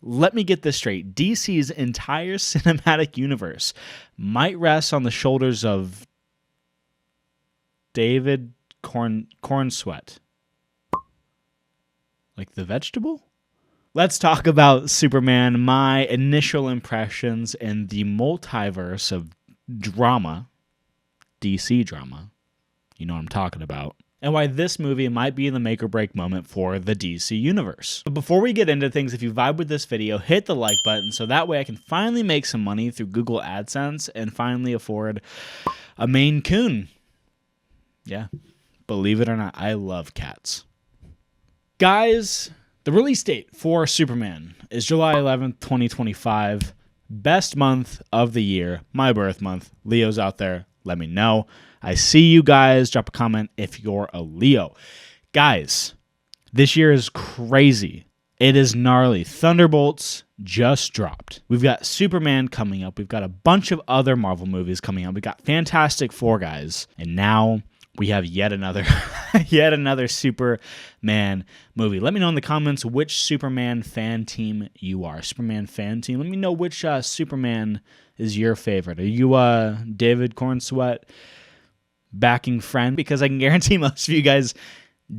let me get this straight. DC's entire cinematic universe might rest on the shoulders of David Corenswet. Like the vegetable? Let's talk about Superman, my initial impressions in the multiverse of drama, DC drama. You know what I'm talking about. And why this movie might be the make or break moment for the DC universe. But before we get into things, if you vibe with this video, hit the like button so that way I can finally make some money through Google AdSense and finally afford a Maine Coon. Yeah, believe it or not, I love cats. Guys, the release date for Superman is July 11th, 2025. Best month of the year, my birth month. Leo's out there, let me know. I see you guys. Drop a comment if you're a Leo. Guys, this year is crazy. It is gnarly. Thunderbolts just dropped. We've got Superman coming up. We've got a bunch of other Marvel movies coming up. We got Fantastic Four, guys. And now we have yet another Superman movie. Let me know in the comments which Superman fan team you are. Superman fan team. Let me know which Superman is your favorite. Are you David Corenswet backing friend? Because I can guarantee most of you guys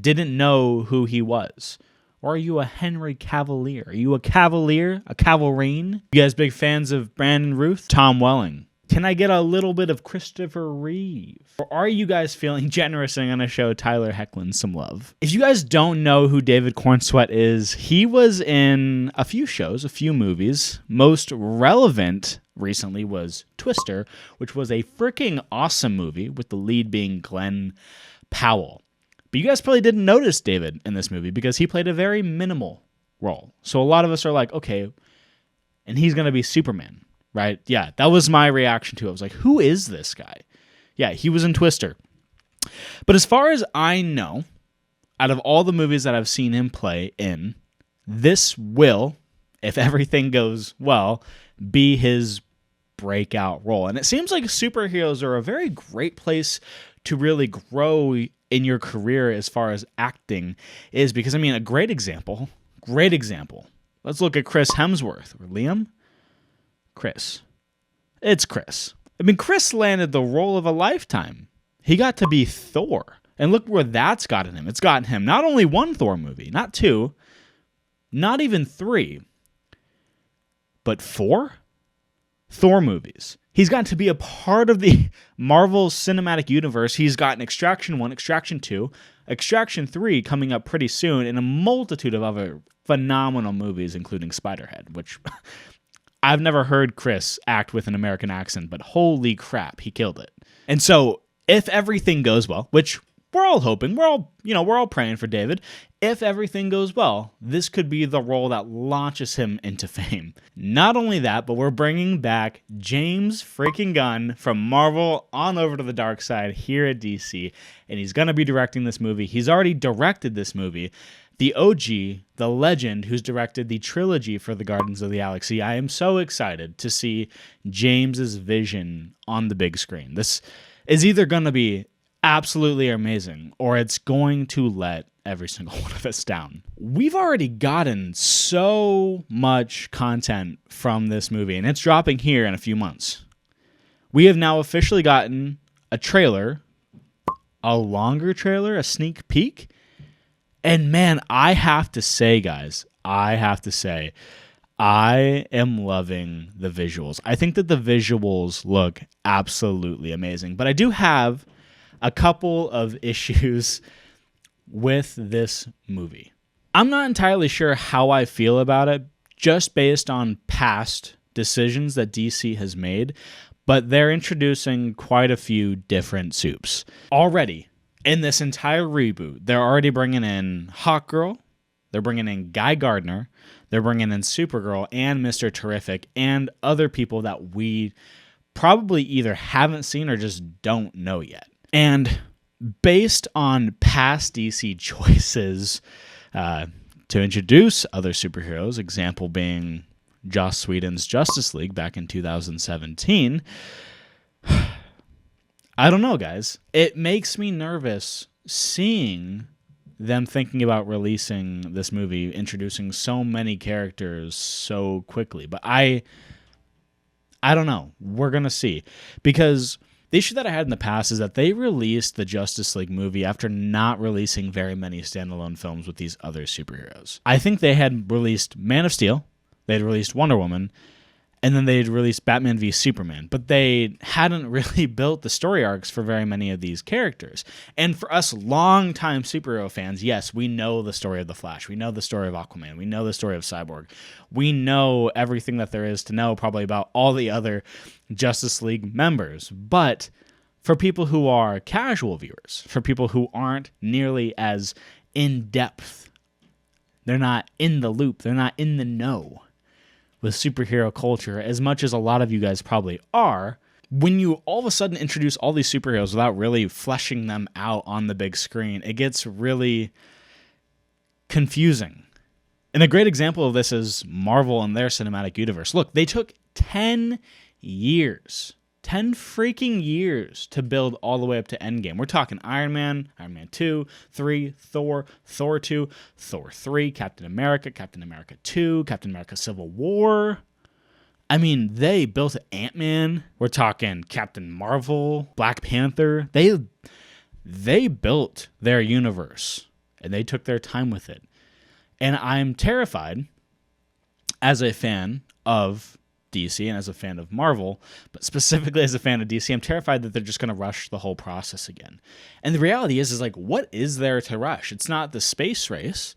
didn't know who he was. Or are you a Henry Cavalier? Are you a Cavalier? A Cavalrine? You guys big fans of Brandon Routh? Tom Welling? Can I get a little bit of Christopher Reeve? Or are you guys feeling generous and going to show Tyler Hoechlin some love? If you guys don't know who David Corenswet is, he was in a few shows, a few movies. Most relevant recently was Twister, which was a freaking awesome movie with the lead being Glenn Powell. But you guys probably didn't notice David in this movie because he played a very minimal role. So a lot of us are like, okay, and he's going to be Superman. Right? Yeah, that was my reaction to it. I was like, who is this guy? Yeah, he was in Twister. But as far as I know, out of all the movies that I've seen him play in, this will, if everything goes well, be his breakout role. And it seems like superheroes are a very great place to really grow in your career as far as acting is because, I mean, a great example. Let's look at Chris Hemsworth or Liam. Chris. It's Chris. I mean, Chris landed the role of a lifetime. He got to be Thor. And look where that's gotten him. It's gotten him not only one Thor movie, not two, not even three, but 4 Thor movies. He's gotten to be a part of the Marvel Cinematic Universe. He's gotten Extraction 1, Extraction 2, Extraction 3 coming up pretty soon, and a multitude of other phenomenal movies, including Spiderhead, which I've never heard Chris act with an American accent, but holy crap, he killed it. And so, if everything goes well, which we're all hoping, we're all praying for David. If everything goes well, this could be the role that launches him into fame. Not only that, but we're bringing back James freaking Gunn from Marvel on over to the dark side here at DC, and he's going to be directing this movie. He's already directed this movie. The OG, the legend who's directed the trilogy for the Guardians of the Galaxy. I am so excited to see James's vision on the big screen. This is either going to be absolutely amazing or it's going to let every single one of us down. We've already gotten so much content from this movie, and it's dropping here in a few months. We have now officially gotten a trailer, a longer trailer, a sneak peek. And man, I have to say, guys, I am loving the visuals. I think that the visuals look absolutely amazing. But I do have a couple of issues with this movie. I'm not entirely sure how I feel about it, just based on past decisions that DC has made. But they're introducing quite a few different soups already. In this entire reboot, they're already bringing in Hawkgirl, they're bringing in Guy Gardner, they're bringing in Supergirl and Mr. Terrific, and other people that we probably either haven't seen or just don't know yet. And based on past DC choices to introduce other superheroes, example being Joss Whedon's Justice League back in 2017, I don't know, guys. It makes me nervous seeing them thinking about releasing this movie, introducing so many characters so quickly. But I don't know. We're going to see. Because the issue that I had in the past is that they released the Justice League movie after not releasing very many standalone films with these other superheroes. I think they had released Man of Steel, they had released Wonder Woman, and then they had released Batman v Superman. But they hadn't really built the story arcs for very many of these characters. And for us longtime superhero fans, yes, we know the story of The Flash. We know the story of Aquaman. We know the story of Cyborg. We know everything that there is to know probably about all the other Justice League members. But for people who are casual viewers, for people who aren't nearly as in-depth, they're not in the loop, they're not in the know with superhero culture as much as a lot of you guys probably are, when you all of a sudden introduce all these superheroes without really fleshing them out on the big screen, it gets really confusing. And a great example of this is Marvel and their cinematic universe. Look, they took 10 freaking years to build all the way up to Endgame. We're talking Iron Man 2, 3, Thor, Thor 2, Thor 3, Captain America 2, Captain America Civil War. I mean, they built Ant-Man. We're talking Captain Marvel, Black Panther. They built their universe, and they took their time with it. And I'm terrified as a fan of DC and as a fan of Marvel, but specifically as a fan of DC, I'm terrified that they're just going to rush the whole process again. And the reality is like, what is there to rush? It's not the space race,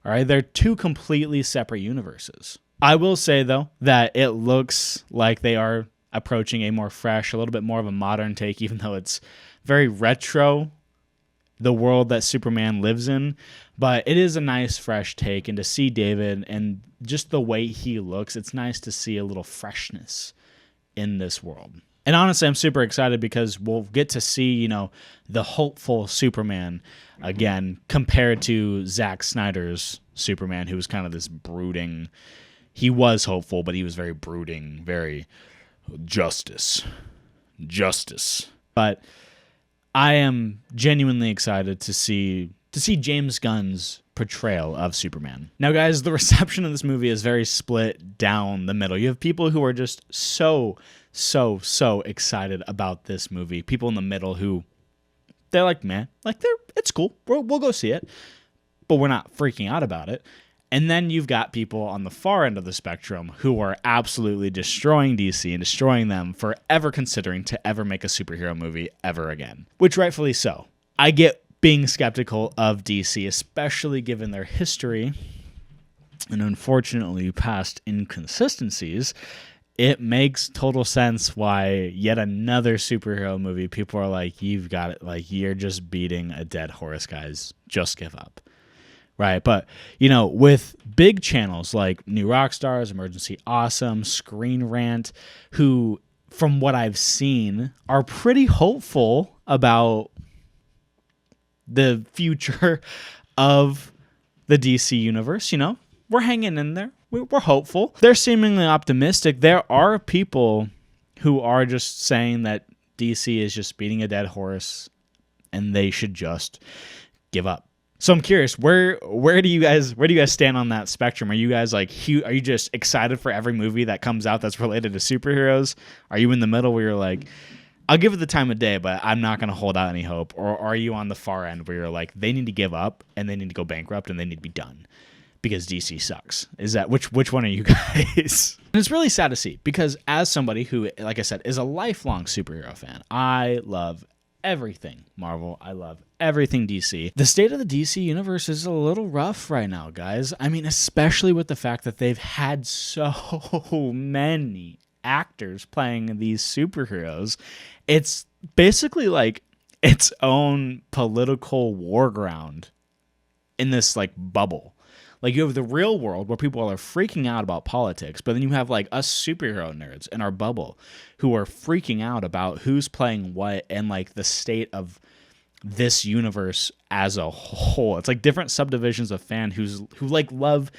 all right? They're two completely separate universes. I will say, though, that it looks like they are approaching a more fresh, a little bit more of a modern take, even though it's very retro, the world that Superman lives in. But it is a nice, fresh take, and to see David and just the way he looks, it's nice to see a little freshness in this world. And honestly, I'm super excited because we'll get to see, the hopeful Superman again compared to Zack Snyder's Superman, who was kind of this brooding. He was hopeful, but he was very brooding, very justice. But I am genuinely excited to see James Gunn's portrayal of Superman. Now, guys, the reception of this movie is very split down the middle. You have people who are just so excited about this movie. People in the middle who, they're like, man, it's cool. We'll go see it. But we're not freaking out about it. And then you've got people on the far end of the spectrum who are absolutely destroying DC and destroying them for ever considering to ever make a superhero movie ever again. Which rightfully so. I get being skeptical of DC, especially given their history and unfortunately past inconsistencies. It makes total sense why yet another superhero movie, people are like, you've got it, like, you're just beating a dead horse, guys. Just give up. Right, but, with big channels like New Rockstars, Emergency Awesome, Screen Rant, who, from what I've seen, are pretty hopeful about the future of the DC universe, we're hanging in there. We're hopeful. They're seemingly optimistic. There are people who are just saying that DC is just beating a dead horse and they should just give up. So I'm curious, where do you guys stand on that spectrum? Are you guys are you just excited for every movie that comes out that's related to superheroes? Are you in the middle where you're like, I'll give it the time of day, but I'm not going to hold out any hope? Or are you on the far end where you're like, they need to give up and they need to go bankrupt and they need to be done because DC sucks? Is that which one are you guys? And it's really sad to see because as somebody who, like I said, is a lifelong superhero fan, I love everything Marvel. I love everything DC. The state of the DC universe is a little rough right now, guys. I mean, especially with the fact that they've had so many actors playing these superheroes. It's basically like its own political war ground in this like bubble. Like you have the real world where people are freaking out about politics, but then you have like us superhero nerds in our bubble who are freaking out about who's playing what and like the state of this universe as a whole. It's like different subdivisions of fan who like love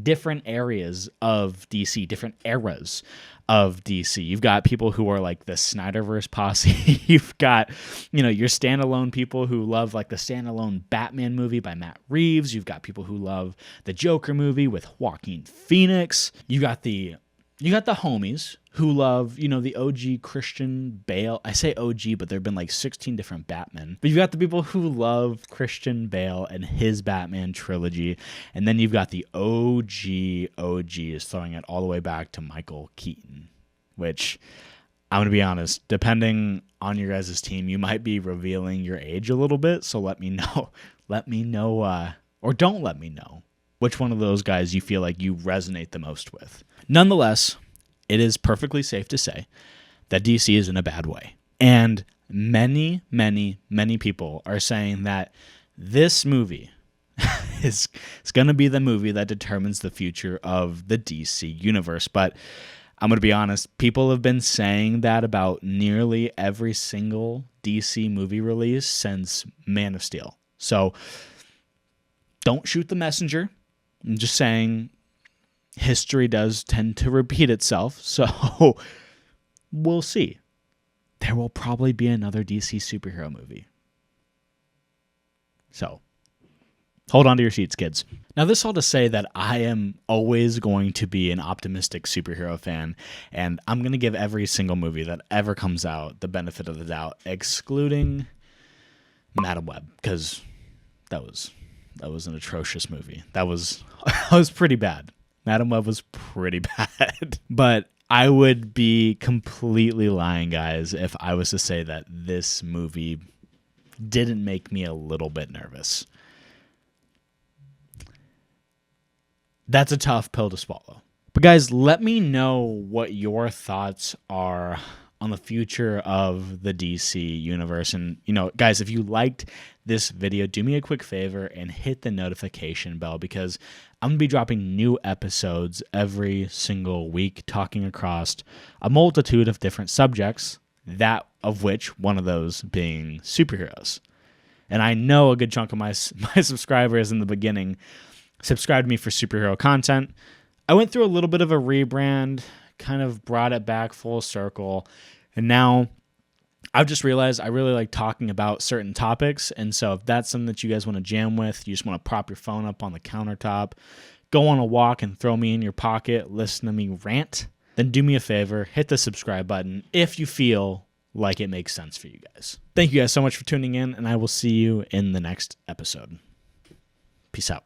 different areas of DC, different eras of DC. You've got people who are like the Snyderverse posse. You've got, your standalone people who love like the standalone Batman movie by Matt Reeves. You've got people who love the Joker movie with Joaquin Phoenix. You got the homies who love, the OG Christian Bale. I say OG, but there have been like 16 different Batmen. But you've got the people who love Christian Bale and his Batman trilogy. And then you've got the OGs throwing it all the way back to Michael Keaton, which I'm going to be honest, depending on your guys' team, you might be revealing your age a little bit. So let me know. Or don't let me know which one of those guys you feel like you resonate the most with. Nonetheless, it is perfectly safe to say that DC is in a bad way. And many, many, many people are saying that this movie is going to be the movie that determines the future of the DC universe. But I'm going to be honest, people have been saying that about nearly every single DC movie release since Man of Steel. So don't shoot the messenger. I'm just saying history does tend to repeat itself, so we'll see. There will probably be another DC superhero movie. So, hold on to your seats, kids. Now, this all to say that I am always going to be an optimistic superhero fan, and I'm going to give every single movie that ever comes out the benefit of the doubt, excluding Madam Web, because that was an atrocious movie. That was pretty bad. Madam Web was pretty bad. But I would be completely lying, guys, if I was to say that this movie didn't make me a little bit nervous. That's a tough pill to swallow. But guys, let me know what your thoughts are on the future of the DC universe. And, guys, if you liked this video, do me a quick favor and hit the notification bell, because I'm going to be dropping new episodes every single week, talking across a multitude of different subjects, that of which one of those being superheroes. And I know a good chunk of my subscribers in the beginning subscribed to me for superhero content. I went through a little bit of a rebrand, kind of brought it back full circle, and now I've just realized I really like talking about certain topics. And so if that's something that you guys want to jam with, you just want to prop your phone up on the countertop, go on a walk and throw me in your pocket, listen to me rant, then do me a favor, hit the subscribe button if you feel like it makes sense for you guys. Thank you guys so much for tuning in, and I will see you in the next episode. Peace out.